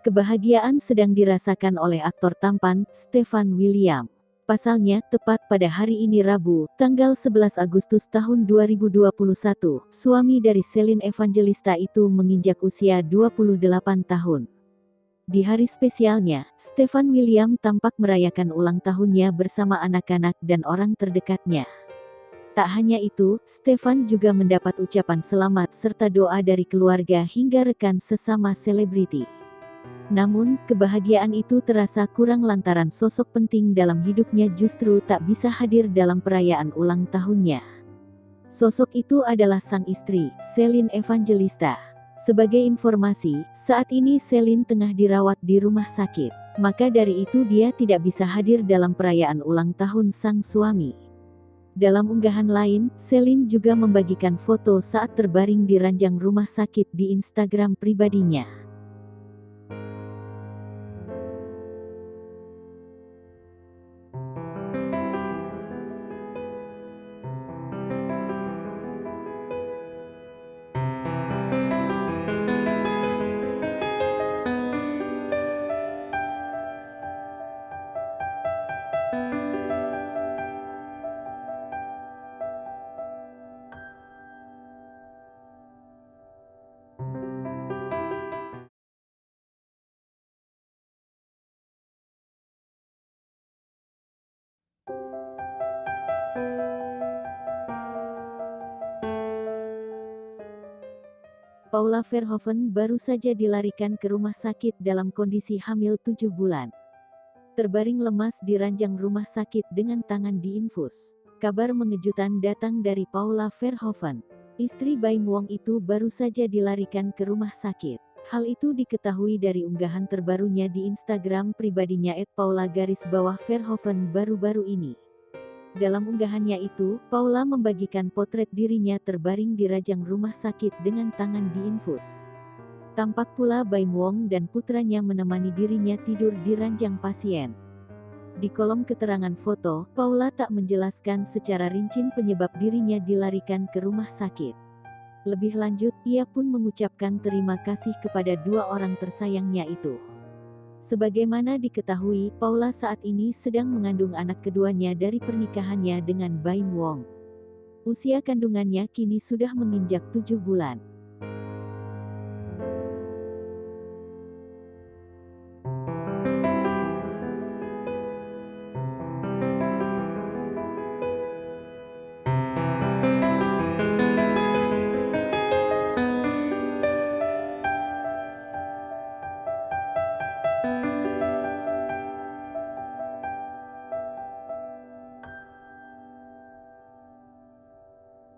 Kebahagiaan sedang dirasakan oleh aktor tampan, Stefan William. Pasalnya, tepat pada hari ini Rabu, tanggal 11 Agustus tahun 2021, suami dari Celine Evangelista itu menginjak usia 28 tahun. Di hari spesialnya, Stefan William tampak merayakan ulang tahunnya bersama anak-anak dan orang terdekatnya. Tak hanya itu, Stefan juga mendapat ucapan selamat serta doa dari keluarga hingga rekan sesama selebriti. Namun, kebahagiaan itu terasa kurang lantaran sosok penting dalam hidupnya justru tak bisa hadir dalam perayaan ulang tahunnya. Sosok itu adalah sang istri, Celine Evangelista. Sebagai informasi, saat ini Celine tengah dirawat di rumah sakit. Maka dari itu dia tidak bisa hadir dalam perayaan ulang tahun sang suami. Dalam unggahan lain, Celine juga membagikan foto saat terbaring di ranjang rumah sakit di Instagram pribadinya. Paula Verhoeven baru saja dilarikan ke rumah sakit dalam kondisi hamil 7 bulan. Terbaring lemas di ranjang rumah sakit dengan tangan diinfus. Kabar mengejutkan datang dari Paula Verhoeven. Istri Baim Wong itu baru saja dilarikan ke rumah sakit. Hal itu diketahui dari unggahan terbarunya di Instagram pribadinya @paula_verhoeven baru-baru ini. Dalam unggahannya itu, Paula membagikan potret dirinya terbaring di ranjang rumah sakit dengan tangan diinfus. Tampak pula Baim Wong dan putranya menemani dirinya tidur di ranjang pasien. Di kolom keterangan foto, Paula tak menjelaskan secara rinci penyebab dirinya dilarikan ke rumah sakit. Lebih lanjut, ia pun mengucapkan terima kasih kepada dua orang tersayangnya itu. Sebagaimana diketahui, Paula saat ini sedang mengandung anak keduanya dari pernikahannya dengan Baim Wong. Usia kandungannya kini sudah menginjak 7 bulan.